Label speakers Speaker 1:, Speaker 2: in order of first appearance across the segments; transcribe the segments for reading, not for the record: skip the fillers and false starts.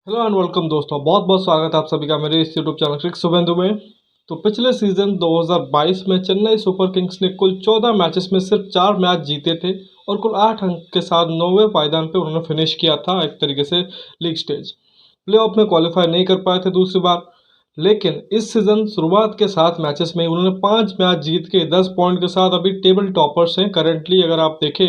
Speaker 1: Hello and welcome दोस्तों, बहुत बहुत स्वागत है आप सभी का मेरे इस यूट्यूब चैनल क्रिक शुभेंदु में। तो पिछले सीजन 2022 में चेन्नई सुपर किंग्स ने कुल 14 मैचेस में सिर्फ 4 मैच जीते थे और कुल 8 अंक के साथ 9वें पायदान पे उन्होंने फिनिश किया था एक तरीके से लीग स्टेज। प्लेऑफ में क्वालिफाई नहीं कर पाए थे दूसरी बार, लेकिन इस सीजन शुरुआत के 7 मैचेस में उन्होंने 5 मैच जीत के 10 पॉइंट के साथ अभी टेबल टॉपर्स हैं करेंटली। अगर आप देखें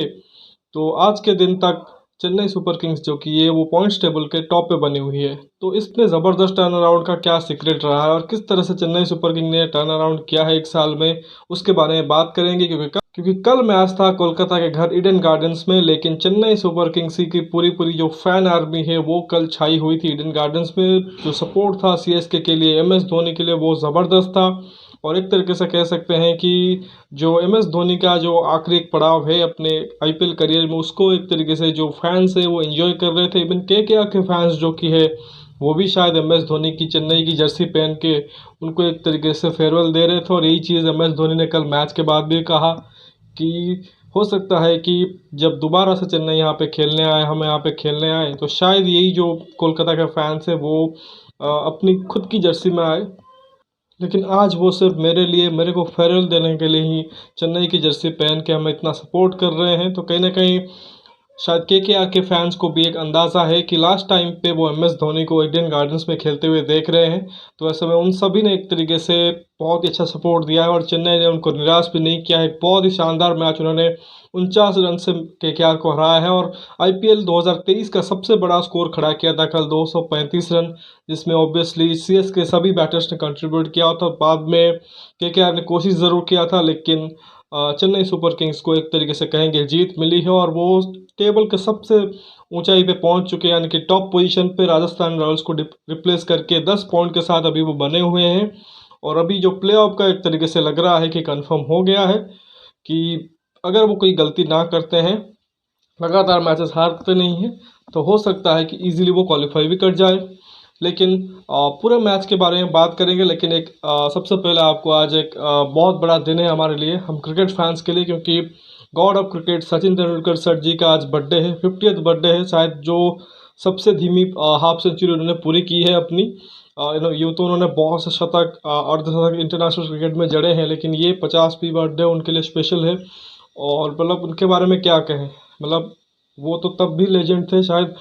Speaker 1: तो आज के दिन तक चेन्नई सुपर किंग्स जो कि ये वो पॉइंट्स टेबल के टॉप पे बनी हुई है। तो इसमें ज़बरदस्त टर्न अराउंड का क्या सीक्रेट रहा है और किस तरह से चेन्नई सुपर किंग ने टर्न अराउंड किया है एक साल में, उसके बारे में बात करेंगे। क्योंकि कल मैच था कोलकाता के घर ईडन गार्डन्स में, लेकिन चेन्नई सुपर किंग्स की पूरी पूरी जो फैन आर्मी है वो कल छाई हुई थी ईडन गार्डन्स में। जो सपोर्ट था सीएसके के लिए, एमएस धोनी के लिए, वो ज़बरदस्त था। और एक तरीके से कह सकते हैं कि जो एम एस धोनी का जो आखिरी एक पड़ाव है अपने आईपीएल करियर में, उसको एक तरीके से जो फैंस है वो एंजॉय कर रहे थे। इवन के के फैंस जो कि है वो भी शायद एम एस धोनी की चेन्नई की जर्सी पहन के उनको एक तरीके से फेयरवेल दे रहे थे। और यही चीज़ एम एस धोनी ने कल मैच के बाद भी कहा कि हो सकता है कि जब दोबारा से चेन्नई यहाँ पे खेलने आए, हम यहाँ पे खेलने आए, तो शायद यही जो कोलकाता के फैंस है वो अपनी खुद की जर्सी में आए। लेकिन आज वो सिर्फ मेरे लिए, मेरे को फेयरवेल देने के लिए ही चेन्नई की जर्सी पहन के हमें इतना सपोर्ट कर रहे हैं। तो कहीं ना कहीं शायद के फैंस को भी एक अंदाज़ा है कि लास्ट टाइम पे वो एम एस धोनी को ईडन गार्डन्स में खेलते हुए देख रहे हैं। तो ऐसे में उन सभी ने एक तरीके से बहुत ही अच्छा सपोर्ट दिया है और चेन्नई ने उनको निराश भी नहीं किया है। बहुत ही शानदार मैच उन्होंने 49 रन से के को हराया है और आईपीएल 2023 का सबसे बड़ा स्कोर खड़ा किया था कल, 235 रन, जिसमें ऑब्वियसली सीएस के सभी बैटर्स ने कंट्रीब्यूट किया था। बाद में के ने कोशिश ज़रूर किया था, लेकिन चेन्नई सुपर किंग्स को एक तरीके से कहेंगे जीत मिली है और वो टेबल के सबसे ऊंचाई पे पहुंच चुके हैं, यानी कि टॉप पोजीशन पे राजस्थान रॉयल्स को रिप्लेस करके 10 पॉइंट के साथ अभी वो बने हुए हैं। और अभी जो प्लेऑफ का एक तरीके से लग रहा है कि कंफर्म हो गया है कि अगर वो कोई गलती ना करते हैं, लगातार मैचेस हारते नहीं हैं, तो हो सकता है कि इजीली वो क्वालिफाई भी कर जाए। लेकिन पूरे मैच के बारे में बात करेंगे, लेकिन एक सबसे पहले आपको आज एक बहुत बड़ा दिन है हमारे लिए, हम क्रिकेट फैंस के लिए, क्योंकि god of cricket Sachin Tendulkar sir ji का आज बर्थडे है, 50th बर्थडे है शायद। जो सबसे धीमी हाफ सेंचुरी उन्होंने पूरी की है अपनी। यूँ तो उन्होंने बहुत से शतक, अर्धशतक इंटरनेशनल क्रिकेट में जड़े हैं, लेकिन ये 50वीं बर्थडे उनके लिए स्पेशल है। और मतलब उनके बारे में क्या कहें, मतलब वो तो तब भी लेजेंड थे शायद।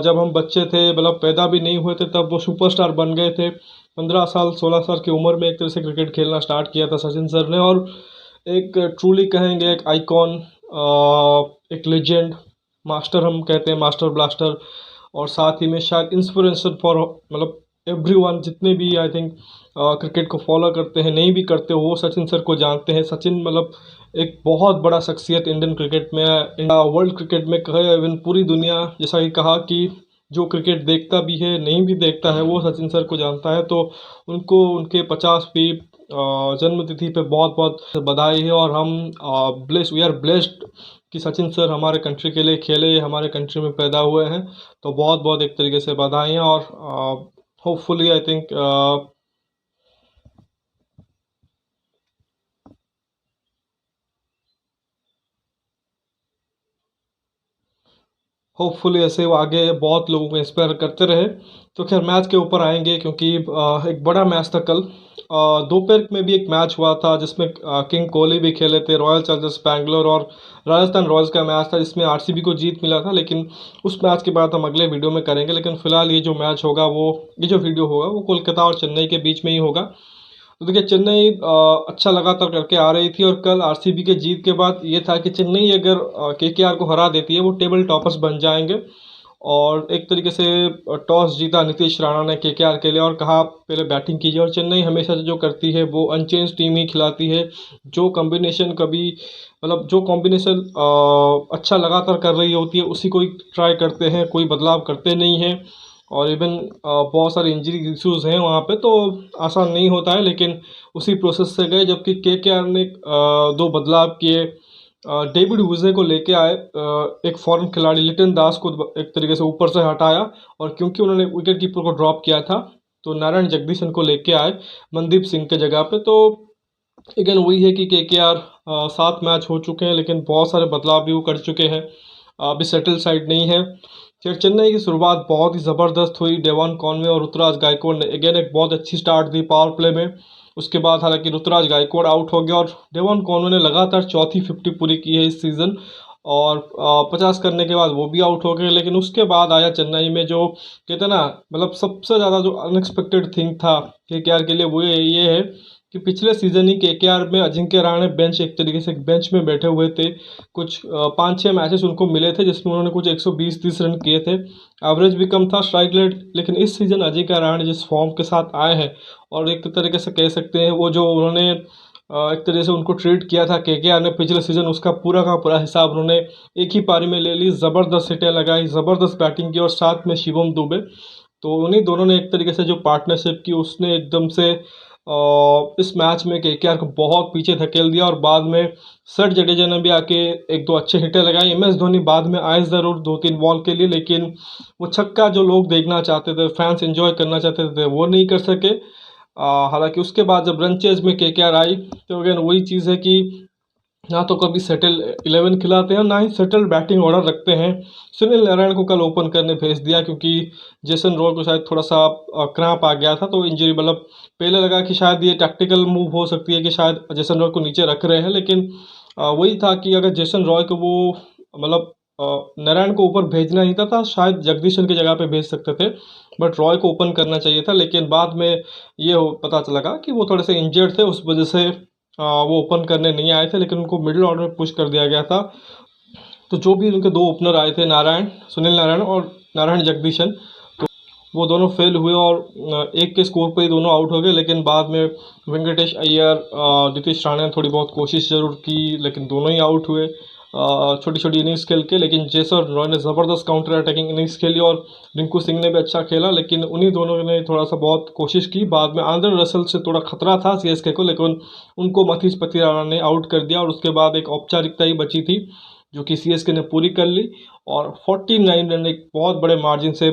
Speaker 1: जब हम बच्चे थे, मतलब पैदा भी नहीं हुए थे, तब वो सुपरस्टार बन गए थे। 15 साल 16 साल की उम्र में एक तरह से क्रिकेट खेलना स्टार्ट किया था सचिन सर ने। और एक ट्रूली कहेंगे एक आइकॉन, एक लेजेंड, मास्टर हम कहते हैं, मास्टर ब्लास्टर। और साथ ही में शायद इंस्पिरेशन फॉर, मतलब एवरीवन, जितने भी आई थिंक क्रिकेट को फॉलो करते हैं, नहीं भी करते वो सचिन सर को जानते हैं। सचिन मतलब एक बहुत बड़ा शख्सियत इंडियन क्रिकेट में, इंडिया वर्ल्ड क्रिकेट में कहे, इवन पूरी दुनिया, जैसा कि कहा कि जो क्रिकेट देखता भी है नहीं भी देखता है वो सचिन सर को जानता है। तो उनको उनके 50वीं जन्मतिथि पे बहुत बहुत बधाई है। और हम वी आर ब्लेस्ड कि सचिन सर हमारे कंट्री के लिए खेले, हमारे कंट्री में पैदा हुए हैं। तो बहुत बहुत एक तरीके से बधाइयाँ। और होपफुली आई थिंक होपफुली ऐसे वो आगे बहुत लोगों को इंस्पायर करते रहे। तो खैर मैच के ऊपर आएंगे, क्योंकि एक बड़ा मैच था कल। दोपहर में भी एक मैच हुआ था जिसमें किंग कोहली भी खेले थे, रॉयल चैलेंजर्स बैंगलोर और राजस्थान रॉयल्स का मैच था जिसमें आरसीबी को जीत मिला था। लेकिन उस मैच की बात हम अगले वीडियो में करेंगे। लेकिन फिलहाल ये जो मैच होगा, वो ये जो वीडियो होगा वो कोलकाता और चेन्नई के बीच में ही होगा। तो देखिए चेन्नई अच्छा लगातार करके आ रही थी, और कल आरसीबी के जीत के बाद ये था कि चेन्नई अगर केकेआर को हरा देती है वो टेबल टॉपर्स बन जाएंगे। और एक तरीके से टॉस जीता नीतीश राणा ने केकेआर के लिए और कहा पहले बैटिंग कीजिए। और चेन्नई हमेशा से जो करती है वो अनचेंज टीम ही खिलाती है। जो कॉम्बिनेशन कभी, मतलब जो कॉम्बिनेशन अच्छा लगातार कर रही होती है उसी को ही ट्राई करते हैं, कोई बदलाव करते नहीं हैं। और इवन बहुत सारे इंजरी इश्यूज हैं वहाँ पे, तो आसान नहीं होता है, लेकिन उसी प्रोसेस से गए। जबकि केकेआर ने दो बदलाव किए, डेविड हुजे को लेके आए, एक फॉरेन खिलाड़ी लिटन दास को एक तरीके से ऊपर से हटाया। और क्योंकि उन्होंने विकेट कीपर को ड्रॉप किया था, तो नारायण जगदीशन को लेके आए मनदीप सिंह के जगह पे। तो अगेन वही है कि केकेआर 7 मैच हो चुके हैं, लेकिन बहुत सारे बदलाव भी वो कर चुके हैं, अभी सेटल साइड नहीं है। फिर चेन्नई की शुरुआत बहुत ही ज़बरदस्त हुई। डेवन कॉनवे और ऋतुराज गायकवाड़ ने अगेन एक बहुत अच्छी स्टार्ट दी पावर प्ले में। उसके बाद हालांकि ऋतुराज गायकवाड़ आउट हो गया और डेवन कॉनवे ने लगातार चौथी 50 पूरी की है इस सीज़न, और 50 करने के बाद वो भी आउट हो गए। लेकिन उसके बाद आया चेन्नई में जो कहते हैं ना, मतलब सबसे ज़्यादा जो अनएक्सपेक्टेड थिंग था केकेआर के लिए, वो ये है कि पिछले सीजन ही केकेआर में अजिंक्य रहाणे बेंच, एक तरीके से बेंच में बैठे हुए थे। कुछ 5-6 मैचेस उनको मिले थे जिसमें उन्होंने कुछ 120-30 रन किए थे, एवरेज भी कम था, स्ट्राइक रेट। लेकिन इस सीज़न अजिंक्य रहाणे जिस फॉर्म के साथ आए हैं, और एक तरीके से कह सकते हैं वो जो उन्होंने एक तरीके से उनको ट्रीट किया था केकेआर ने पिछले सीजन, उसका पूरा का पूरा हिसाब उन्होंने एक ही पारी में ले ली। ज़बरदस्त हिटें लगाई, ज़बरदस्त बैटिंग की, और साथ में शिवम दुबे। तो उन्हीं दोनों ने एक तरीके से जो पार्टनरशिप की, उसने एकदम से इस मैच में केकेआर को बहुत पीछे धकेल दिया। और बाद में सर जडेजा ने भी आके एक दो अच्छे हिटें लगाई। एम एस धोनी बाद में आए ज़रूर 2-3 बॉल के लिए, लेकिन वो छक्का जो लोग देखना चाहते थे, फैंस एंजॉय करना चाहते थे, वो नहीं कर सके। हालांकि उसके बाद जब रन चेज में केकेआर आई, तो अगेन वही चीज़ है कि ना तो कभी सेटल 11 खिलाते हैं, ना ही सेटल बैटिंग ऑर्डर रखते हैं। सुनील नारायण को कल ओपन करने भेज दिया क्योंकि जेसन रॉय को शायद थोड़ा सा क्रैम्प आ गया था, तो इंजरी, मतलब पहले लगा कि शायद ये टैक्टिकल मूव हो सकती है कि शायद जेसन रॉय को नीचे रख रहे हैं। लेकिन वही था कि अगर जेसन रॉय को वो, मतलब नारायण को ऊपर भेजना ही था शायद जगदीशन की जगह पे भेज सकते थे, बट रॉय को ओपन करना चाहिए था। लेकिन बाद में ये पता चला कि वो थोड़े से इंजर्ड थे, उस वजह से वो ओपन करने नहीं आए थे, लेकिन उनको मिडिल ऑर्डर में पुश कर दिया गया था। तो जो भी उनके दो ओपनर आए थे, नारायण, सुनील नारायण और नारायण जगदीशन, तो वो दोनों फेल हुए और एक के स्कोर पर ही दोनों आउट हो गए। लेकिन बाद में वेंकटेश अय्यर, नीतीश राणे ने थोड़ी बहुत कोशिश ज़रूर की, लेकिन दोनों ही आउट हुए छोटी छोटी इनिंग्स खेल के। लेकिन जेसन रॉय ने ज़बरदस्त काउंटर अटैकिंग इनिंग्स खेली, और रिंकू सिंह ने भी अच्छा खेला। लेकिन उन्हीं दोनों ने थोड़ा सा बहुत कोशिश की। बाद में आंद्रे रसल से थोड़ा खतरा था सीएसके को, लेकिन उनको मथीस पतिराना ने आउट कर दिया, और उसके बाद एक औपचारिकता ही बची थी जो कि सीएसके ने पूरी कर ली, और 49 रन एक बहुत बड़े मार्जिन से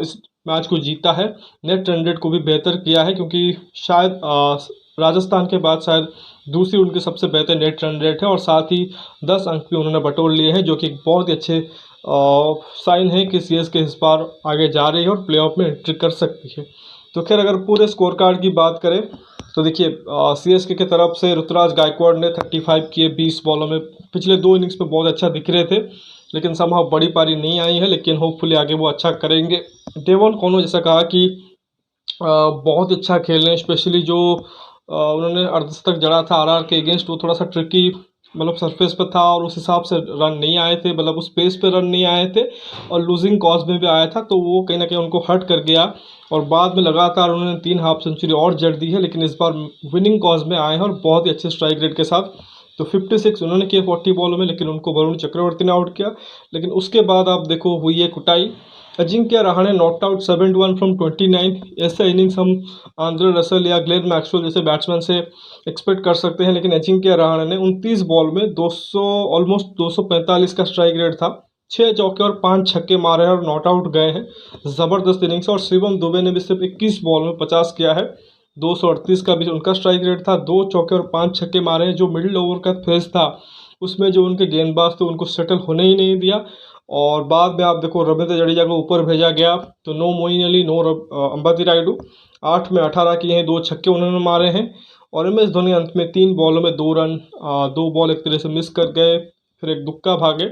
Speaker 1: इस मैच को जीता है। नेट रन रेट को भी बेहतर किया है, क्योंकि शायद राजस्थान के बाद शायद दूसरी उनकी सबसे बेहतर नेट रन रेट है, और साथ ही 10 अंक भी उन्होंने बटोर लिए हैं, जो कि एक बहुत ही अच्छे साइन है कि सीएसके इस बार आगे जा रही है और प्लेऑफ में एंट्री कर सकती है। तो खैर अगर पूरे स्कोर कार्ड की बात करें, तो देखिए सीएसके की तरफ से ऋतुराज गायकवाड़ ने 35 किए 20 बॉलों में। पिछले 2 इनिंग्स में बहुत अच्छा दिख रहे थे, लेकिन समहाउ बड़ी पारी नहीं आई है, लेकिन होपफुली आगे वो अच्छा करेंगे। डेवन कॉनो जैसा कहा कि बहुत अच्छा खेल रहे हैं, स्पेशली जो उन्होंने अर्धशतक जड़ा था आरआर के अगेंस्ट, वो थोड़ा सा ट्रिकी, मतलब सरफेस पर था, और उस हिसाब से रन नहीं आए थे, मतलब उस पेस पे रन नहीं आए थे, और लूजिंग कॉज में भी आया था, तो वो कहीं ना कहीं उनको हर्ट कर गया। और बाद में लगातार उन्होंने 3 हाफ सेंचुरी और जड़ दी है, लेकिन इस बार विनिंग कॉज में आए हैं और बहुत ही अच्छे स्ट्राइक रेट के साथ। तो 56 उन्होंने किए 40 बॉलों में, लेकिन उनको वरुण चक्रवर्ती ने आउट किया। लेकिन उसके बाद आप देखो हुई है कुटाई। Ajinkya Rahane not out 71 from 29। ऐसे इनिंग्स हम आंद्रे रसल या ग्लेन मैक्सवेल जैसे बैट्समैन से एक्सपेक्ट कर सकते हैं, लेकिन अजिंक्य रहाणे ने 29 बॉल में 200, ऑलमोस्ट 245 का स्ट्राइक रेट था, 6 चौके और 5 छक्के मारे हैं और नॉट आउट गए हैं। ज़बरदस्त इनिंग्स। और शिवम दुबे ने भी सिर्फ 21 बॉल में 50 किया है, 238 का भी उनका स्ट्राइक रेट था, 2 चौके और 5 छक्के मारे हैं। जो मिडिल ओवर का फेज था, उसमें जो उनके गेंदबाज थे उनको सेटल होने ही नहीं दिया। और बाद में आप देखो रविंद्र जडेजा को ऊपर भेजा गया, तो नो मोइन अली, नो अंबती रायडू, 8 में 18 किए हैं, 2 छक्के उन्होंने मारे हैं। और एम एस धोनी अंत में 3 बॉलों में 2 रन, 2 बॉल एक तरह से मिस कर गए, फिर एक दुक्का भागे,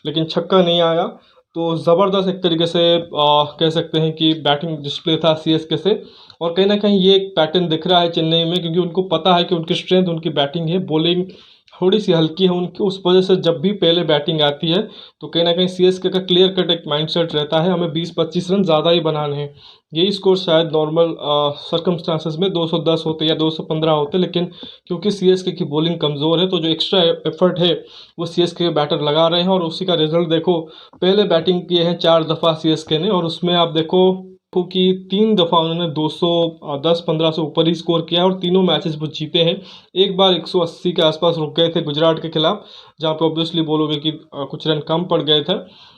Speaker 1: लेकिन छक्का नहीं आया। तो ज़बरदस्त एक तरीके से कह सकते हैं कि बैटिंग डिस्प्ले था सीएसके से। और कहीं ना कहीं ये एक पैटर्न दिख रहा है चेन्नई में, क्योंकि उनको पता है कि उनकी स्ट्रेंथ उनकी बैटिंग है, बॉलिंग थोड़ी सी हल्की है उनकी, उस वजह से जब भी पहले बैटिंग आती है, तो कहीं ना कहीं सीएसके का क्लियर कट एक माइंडसेट रहता है, हमें 20-25 रन ज़्यादा ही बनाने हैं। यही स्कोर शायद नॉर्मल सर्कमस्टांसेस में 210 होते या 215 होते, लेकिन क्योंकि सीएसके की बॉलिंग कमज़ोर है, तो जो एक्स्ट्रा एफर्ट है वो सीएसके के बैटर लगा रहे हैं, और उसी का रिजल्ट देखो। पहले बैटिंग किए हैं 4 दफ़ा सीएसके ने, और उसमें आप देखो कि 3 दफ़ा उन्होंने 210-15 से ऊपर ही स्कोर किया है, और तीनों मैचेस वो जीते हैं। एक बार 180 के आसपास रुक गए थे गुजरात के खिलाफ, जहाँ पे ऑब्वियसली बोलोगे कि कुछ रन कम पड़ गए थे,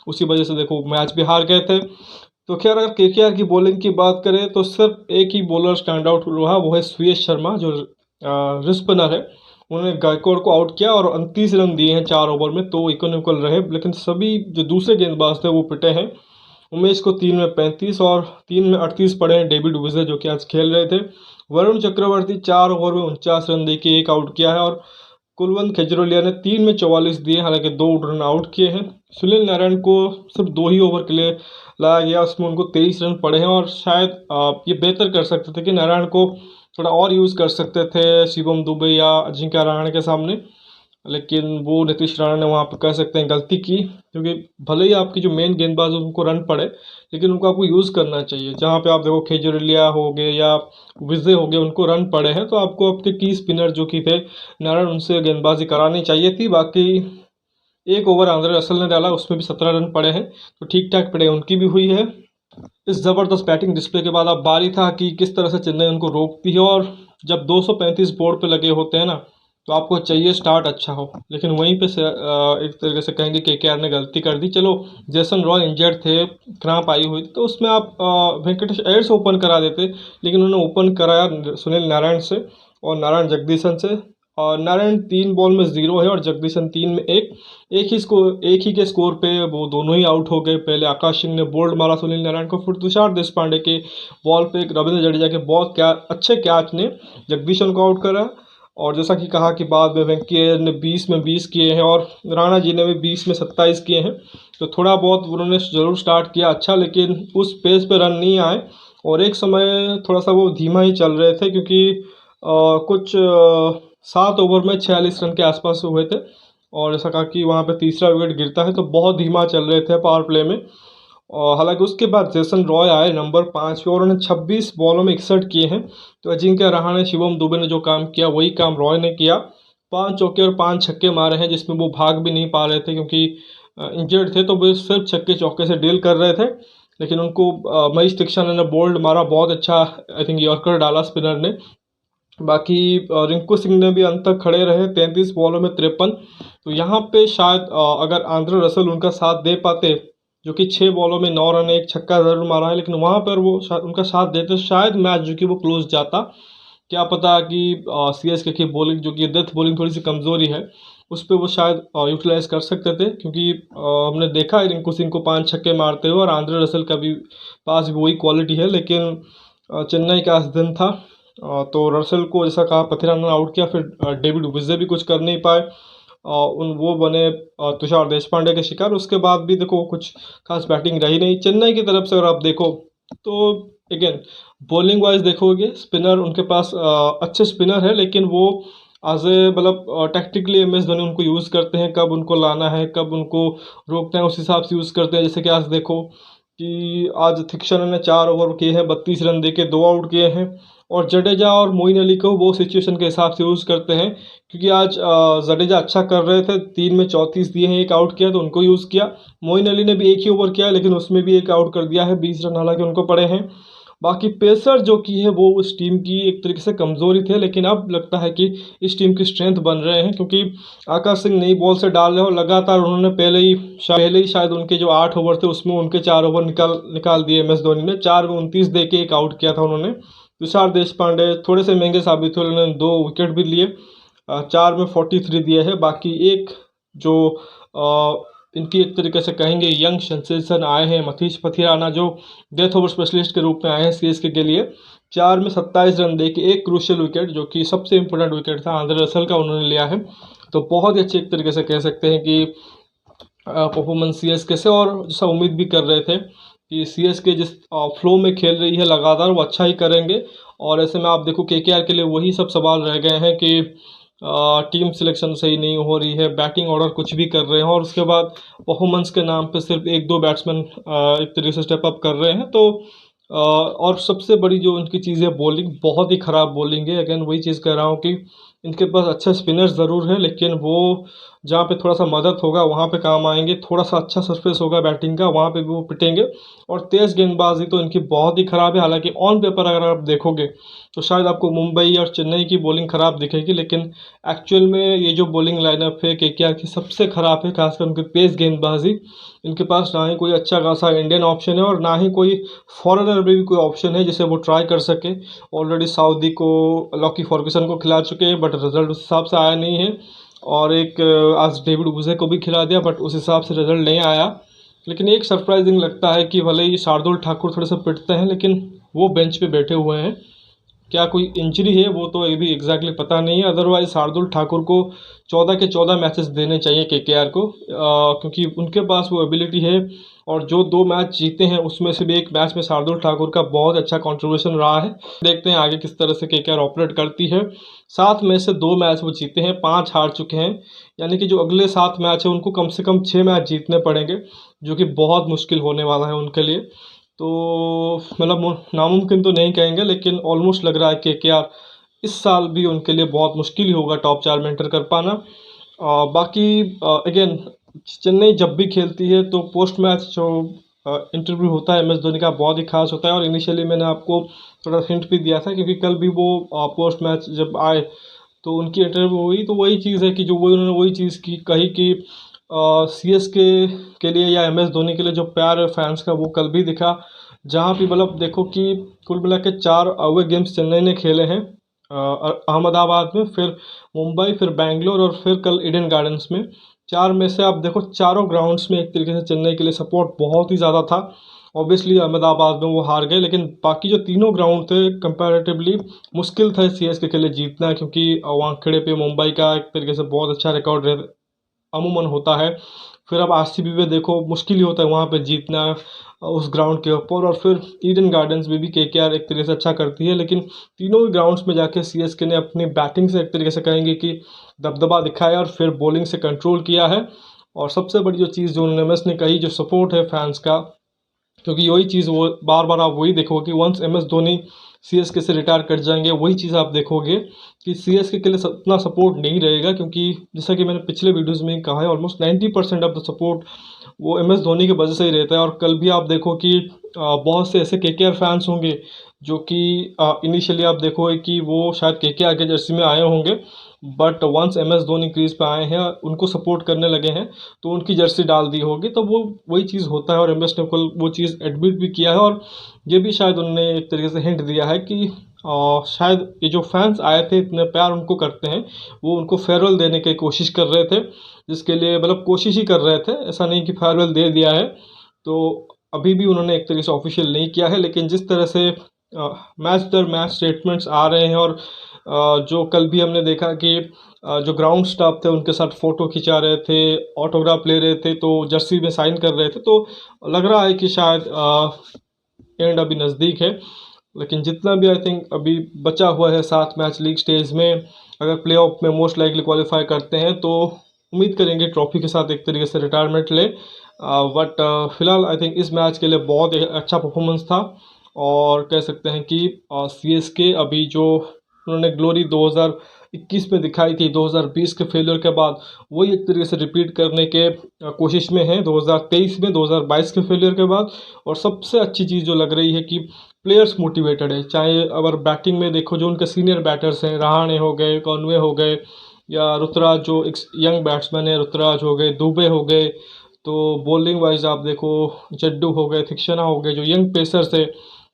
Speaker 1: उसी वजह से देखो मैच भी हार गए थे। तो खैर अगर केकेआर की बॉलिंग की बात करें, तो सिर्फ एक ही बॉलर स्टैंड आउट रहा, वो है सुयश शर्मा, जो रिस्पनर है। उन्होंने गायकवाड़ को आउट किया और 29 रन दिए हैं 4 ओवर में, तो इक्वल रहे। लेकिन सभी जो दूसरे गेंदबाज थे वो पिटे हैं, उमेश को 3 में 35 और 3 में 38 पड़े हैं डेविड विजय जो कि आज खेल रहे थे। वरुण चक्रवर्ती 4 ओवर में 49 रन देके एक आउट किया है और कुलवंत खेजरोलिया ने 3 में 44 दिए, हालांकि 2 रन आउट किए हैं। सुनील नारायण को सिर्फ 2 ही ओवर के लिए लाया गया, उसमें उनको 23 रन पड़े हैं और शायद ये बेहतर कर सकते थे कि नारायण को थोड़ा और यूज़ कर सकते थे शिवम दुबे या अजिंक्य रहाणे के सामने, लेकिन वो नीतीश राणा ने वहाँ पर कह सकते हैं गलती की, क्योंकि भले ही आपकी जो मेन गेंदबाज है उनको रन पड़े, लेकिन उनको आपको यूज़ करना चाहिए। जहाँ पे आप देखो खेजरिया हो गए या विजय हो गए, उनको रन पड़े हैं तो आपको आपके की स्पिनर जो कि थे नारायण, उनसे गेंदबाजी करानी चाहिए थी। बाकी एक ओवर आंद्रे रसल ने डाला, उसमें भी 17 रन पड़े हैं, तो ठीक ठाक पड़े उनकी भी हुई है। इस ज़बरदस्त बैटिंग डिस्प्ले के बाद अब बारी था कि किस तरह से चेन्नई उनको रोकती है, और जब 235 बोर्ड पे लगे होते हैं ना, तो आपको चाहिए स्टार्ट अच्छा हो, लेकिन वहीं पे एक तरीके से कहेंगे केकेआर ने गलती कर दी। चलो जेसन रॉय इंजर्ड थे, क्रैम्प आई हुई थी, तो उसमें आप वेंकटेश अय्यर से ओपन करा देते, लेकिन उन्होंने ओपन कराया सुनील नारायण से और नारायण जगदीशन से। और नारायण 3 बॉल में 0 है और जगदीशन 3 में 1, एक ही के स्कोर पे वो दोनों ही आउट हो गए। पहले आकाश सिंह ने बोल्ड मारा सुनील नारायण को, फिर तुषार देशपांडे के बॉल पे एक रविंद्र जडेजा के बहुत अच्छे कैच ने जगदीशन को आउट करा। और जैसा कि कहा कि बाद में वेंकी अय्यर ने 20 में 20 किए हैं और राणा जी ने भी 20 में 27 किए हैं, तो थोड़ा बहुत उन्होंने ज़रूर स्टार्ट किया अच्छा, लेकिन उस पेस पे रन नहीं आए और एक समय थोड़ा सा वो धीमा ही चल रहे थे, क्योंकि कुछ 7 ओवर में 46 रन के आसपास हुए थे। और जैसा कहा कि वहाँ पे तीसरा विकेट गिरता है तो बहुत धीमा चल रहे थे पावर प्ले में। और हालांकि उसके बाद जेसन रॉय आए नंबर 5 पे और उन्होंने 26 बॉलों में 61 किए हैं। तो अजिंक्य रहाणे शिवम दुबे ने जो काम किया वही काम रॉय ने किया। 5 चौके और 5 छक्के मारे हैं, जिसमें वो भाग भी नहीं पा रहे थे क्योंकि इंजर्ड थे, तो वो सिर्फ छक्के चौके से डील कर रहे थे। लेकिन उनको महेश दीक्षित ने बोल्ड मारा, बहुत अच्छा आई थिंक यॉर्कर डाला स्पिनर ने। बाकी रिंकू सिंह ने भी अंत तक खड़े रहे, 33 बॉलों में 53। तो यहाँ पे शायद अगर आंद्रे रसल उनका साथ दे पाते, जो कि 6 बॉलों में 9 रन, एक छक्का ज़रूर मारा है, लेकिन वहाँ पर वो उनका साथ देते तो शायद मैच जो कि वो क्लोज जाता। क्या पता कि सीएसके की बॉलिंग जो कि डेथ बॉलिंग थोड़ी सी कमज़ोरी है, उस पर वो शायद यूटिलाइज कर सकते थे, क्योंकि हमने देखा है रिंकू सिंह को 5 छक्के मारते हुए और आंद्रे रसल का भी पास भी वही क्वालिटी है। लेकिन चेन्नई का आज दिन था, तो रसल को जैसा कहा पथिराना ने आउट किया, फिर डेविड विजय भी कुछ कर नहीं पाए, उन वो बने तुषार देशपांडे के शिकार। उसके बाद भी देखो कुछ खास बैटिंग रही नहीं चेन्नई की तरफ से। और आप देखो तो अगेन बॉलिंग वाइज देखोगे, स्पिनर उनके पास अच्छे स्पिनर है, लेकिन वो एज ए मतलब टैक्टिकली एम एस धोनी उनको यूज़ करते हैं, कब उनको लाना है कब उनको रोकना है उस हिसाब से यूज़ करते हैं। जैसे कि आज देखो कि आज थिक्शन ने 4 ओवर किए हैं, 32 रन देके 2 आउट किए हैं, और जडेजा और मोइन अली को वो सिचुएशन के हिसाब से यूज़ करते हैं, क्योंकि आज जडेजा अच्छा कर रहे थे, 3 में 34 दिए हैं, एक आउट किया तो उनको यूज़ किया। मोइन अली ने भी एक ही ओवर किया, लेकिन उसमें भी एक आउट कर दिया है, 20 रन हालांकि उनको पड़े हैं। बाकी पेसर जो कि है वो उस टीम की एक तरीके से कमज़ोरी थे, लेकिन अब लगता है कि इस टीम की स्ट्रेंथ बन रहे हैं, क्योंकि आकाश सिंह नई बॉल से डाल रहे हो लगातार। उन्होंने पहले ही शायद उनके जो 8 ओवर थे उसमें उनके 4 ओवर निकाल दिए एम एस धोनी ने। 4 में 29 दे के एक आउट किया था उन्होंने। तुषार देशपांडे थोड़े से महंगे साबित हुए, उन्होंने 2 विकेट भी लिए, 4 में 43 दिए हैं। बाकी एक जो इनकी एक तरीके से कहेंगे यंग सेंसेशन आए हैं मथीश पथिराना, जो डेथ ओवर स्पेशलिस्ट के रूप में आए हैं सीएसके के लिए। 4 में 27 रन दे के एक क्रूशियल विकेट, जो कि सबसे इंपॉर्टेंट विकेट था आंद्रे रसल का, उन्होंने लिया है। तो बहुत ही अच्छे एक तरीके से कह सकते हैं कि परफॉर्मेंस सीएसके से, और जैसा उम्मीद भी कर रहे थे कि सीएसके जिस फ्लो में खेल रही है लगातार वो अच्छा ही करेंगे। और ऐसे में आप देखो केकेआर के लिए वही सब सवाल रह गए हैं कि टीम सिलेक्शन सही नहीं हो रही है, बैटिंग ऑर्डर कुछ भी कर रहे हैं, और उसके बाद परफॉर्मेंस के नाम पे सिर्फ 1-2 बैट्समैन एक तरीके से स्टेप अप कर रहे हैं। तो और सबसे बड़ी जो उनकी चीज़ है बॉलिंग, बहुत ही ख़राब बॉलिंग है। अगेन वही चीज़ कह रहा हूँ कि इनके पास अच्छे स्पिनर्स ज़रूर हैं, लेकिन वो जहाँ पे थोड़ा सा मदद होगा वहाँ पे काम आएंगे, थोड़ा सा अच्छा सरफेस होगा बैटिंग का वहाँ पे भी वो पिटेंगे। और तेज़ गेंदबाजी तो इनकी बहुत ही ख़राब है। हालांकि ऑन पेपर अगर आप देखोगे तो शायद आपको मुंबई और चेन्नई की बॉलिंग ख़राब दिखेगी, लेकिन एक्चुअल में ये जो बॉलिंग लाइनअप है केकेआर की सबसे ख़राब है, खासकर उनकी तेज़ गेंदबाजी। इनके पास ना ही कोई अच्छा खासा इंडियन ऑप्शन है और ना ही कोई फॉरेनर में भी कोई ऑप्शन है जिसे वो ट्राई कर सके। ऑलरेडी सऊदी को लॉकी फर्गूसन को खिला चुके हैं, बट रिजल्ट उस हिसाब से आया नहीं है। और एक आज डेविड विजय को भी खिला दिया, बट उस हिसाब से रिजल्ट नहीं आया। लेकिन एक सरप्राइजिंग लगता है कि भले ही शार्दुल ठाकुर थोड़े से पिटते हैं, लेकिन वो बेंच पे बैठे हुए हैं। क्या कोई इंजरी है वो तो अभी एग्जैक्टली पता नहीं है। अदरवाइज शार्दुल ठाकुर को 14 के 14 मैचेस देने चाहिए केकेआर को, क्योंकि उनके पास वो एबिलिटी है। और जो 2 मैच जीते हैं उसमें से भी एक मैच में शार्दुल ठाकुर का बहुत अच्छा कंट्रीब्यूशन रहा है। देखते हैं आगे किस तरह से केकेआर ऑपरेट करती है। 7 में से 2 मैच वो जीते हैं, 5 हार चुके हैं। यानी कि जो अगले 7 मैच है उनको कम से कम 6 मैच जीतने पड़ेंगे, जो कि बहुत मुश्किल होने वाला है उनके लिए। तो मतलब नामुमकिन तो नहीं कहेंगे, लेकिन ऑलमोस्ट लग रहा है कि क्या इस साल भी उनके लिए बहुत मुश्किल ही होगा टॉप 4 में एंटर कर पाना। बाकी अगेन चेन्नई जब भी खेलती है तो पोस्ट मैच जो इंटरव्यू होता है MS धोनी का बहुत ही खास होता है। और इनिशियली मैंने आपको थोड़ा हिंट भी दिया था, क्योंकि कल भी वो पोस्ट मैच जब आए तो उनकी इंटरव्यू हुई, तो वही चीज़ है कि जो वो उन्होंने वही चीज़ की कही कि CSK के लिए या MS धोनी के लिए जो प्यार है फैंस का वो कल भी दिखा। जहाँ भी मतलब देखो कि कुल मिला के 4 अवे गेम्स चेन्नई ने खेले हैं, अहमदाबाद में, फिर मुंबई, फिर बैंगलोर और फिर कल ईडन गार्डन्स में। 4 में से आप देखो चारों ग्राउंड्स में एक तरीके से चेन्नई के लिए सपोर्ट बहुत ही ज़्यादा था। ऑब्वियसली अहमदाबाद में वो हार गए, लेकिन बाकी जो तीनों ग्राउंड थे कंपैरेटिवली मुश्किल था CSK के लिए जीतना, क्योंकि वानखेड़े पे मुंबई का एक तरीके से बहुत अच्छा रिकॉर्ड अमूमन होता है। फिर अब RCB में देखो मुश्किल ही होता है वहाँ पे जीतना उस ग्राउंड के ऊपर। और फिर ईडन गार्डन्स में भी KKR एक तरीके से अच्छा करती है, लेकिन तीनों ही ग्राउंड्स में जाके CSK ने अपनी बैटिंग से एक तरीके से कहेंगे कि दबदबा दिखाया और फिर बॉलिंग से कंट्रोल किया है। और सबसे बड़ी जो चीज़ जो उन्होंने MS ने कही, जो सपोर्ट है फैंस का, क्योंकि वही चीज़ वो बार बार आप वही देखोगे कि वंस MS धोनी CSK से रिटायर कर जाएंगे, वही चीज़ आप देखोगे कि CSK के लिए उतना सपोर्ट नहीं रहेगा। क्योंकि जैसा कि मैंने पिछले वीडियोज़ में कहा है, ऑलमोस्ट 90% ऑफ द सपोर्ट वो MS धोनी की वजह से ही रहता है। और कल भी आप देखो कि बहुत से ऐसे KKR फैंस होंगे जो कि इनिशियली आप देखोगे कि वो शायद KKR के जर्सी में आए होंगे, but once MS Dhoni crease पे आए हैं, उनको सपोर्ट करने लगे हैं, तो उनकी जर्सी डाल दी होगी। तो वो वही चीज़ होता है, और MS ने कल वो चीज़ एडमिट भी किया है। और ये भी शायद उन्होंने एक तरीके से हिंट दिया है कि शायद ये जो फैंस आए थे इतने प्यार उनको करते हैं, वो उनको फेयरवेल देने की कोशिश कर रहे थे, जिसके लिए मतलब कोशिश ही कर रहे थे, ऐसा नहीं कि फेयरवेल दे दिया है। तो अभी भी उन्होंने एक तरीके से ऑफिशियल नहीं किया है, लेकिन जिस तरह से मैच दर मैच स्टेटमेंट्स आ रहे हैं, और जो कल भी हमने देखा कि जो ग्राउंड स्टाफ थे उनके साथ फ़ोटो खिंचा रहे थे, ऑटोग्राफ ले रहे थे, तो जर्सी में साइन कर रहे थे, तो लग रहा है कि शायद एंड अभी नज़दीक है। लेकिन जितना भी आई थिंक अभी बचा हुआ है 7 मैच लीग स्टेज में, अगर प्लेऑफ में मोस्ट लाइकली क्वालिफाई करते हैं तो उम्मीद करेंगे ट्रॉफी के साथ एक तरीके से रिटायरमेंट ले। बट फिलहाल आई थिंक इस मैच के लिए बहुत ही अच्छा परफॉर्मेंस था। और कह सकते हैं कि CSK अभी जो उन्होंने ग्लोरी 2021 में दिखाई थी 2020 के फेलियर के बाद, वही एक तरीके से रिपीट करने के कोशिश में है 2023 में 2022 के फेलियर के बाद। और सबसे अच्छी चीज़ जो लग रही है कि प्लेयर्स मोटिवेटेड है। चाहे अगर बैटिंग में देखो, जो उनके सीनियर बैटर्स हैं, रहाणे हो गए, कॉनवे हो गए, या रुतुराज जो एक यंग बैट्समैन है, रुतुराज हो गए, दुबे हो गए। तो बॉलिंग वाइज आप देखो, जड्डू हो गए, थिक्शना हो गए, जो यंग पेसर्स है,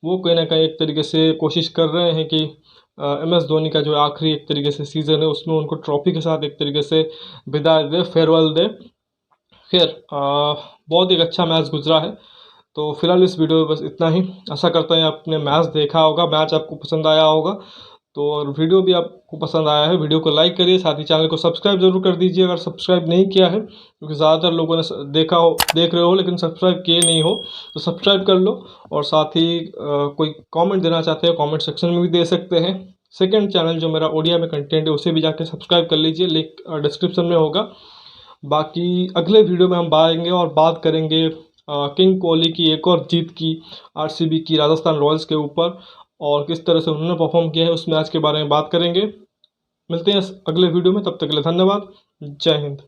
Speaker 1: वो कहीं ना कहीं एक तरीके से कोशिश कर रहे हैं कि MS धोनी का जो आखिरी एक तरीके से सीज़न है उसमें उनको ट्रॉफी के साथ एक तरीके से विदाई दे, फेयरवेल दे। खैर बहुत एक अच्छा मैच गुजरा है। तो फिलहाल इस वीडियो में बस इतना ही। आशा करता हूँ आपने मैच देखा होगा, मैच आपको पसंद आया होगा। तो और वीडियो भी आपको पसंद आया है, वीडियो को लाइक करिए, साथ ही चैनल को सब्सक्राइब जरूर कर दीजिए अगर सब्सक्राइब नहीं किया है, क्योंकि ज़्यादातर लोगों ने देख रहे हो लेकिन सब्सक्राइब किए नहीं हो, तो सब्सक्राइब कर लो। और साथ ही कोई कमेंट देना चाहते हैं कमेंट सेक्शन में भी दे सकते हैं। सेकंड चैनल जो मेरा ओडिया में कंटेंट है उसे भी जाके सब्सक्राइब कर लीजिए, लिंक डिस्क्रिप्शन में होगा। बाकी अगले वीडियो में हम आएंगे और बात करेंगे किंग कोहली की एक और जीत की, RCB की राजस्थान रॉयल्स के ऊपर, और किस तरह से उन्होंने परफॉर्म किया है उस मैच के बारे में बात करेंगे। मिलते हैं अगले वीडियो में, तब तक के लिए धन्यवाद। जय हिंद।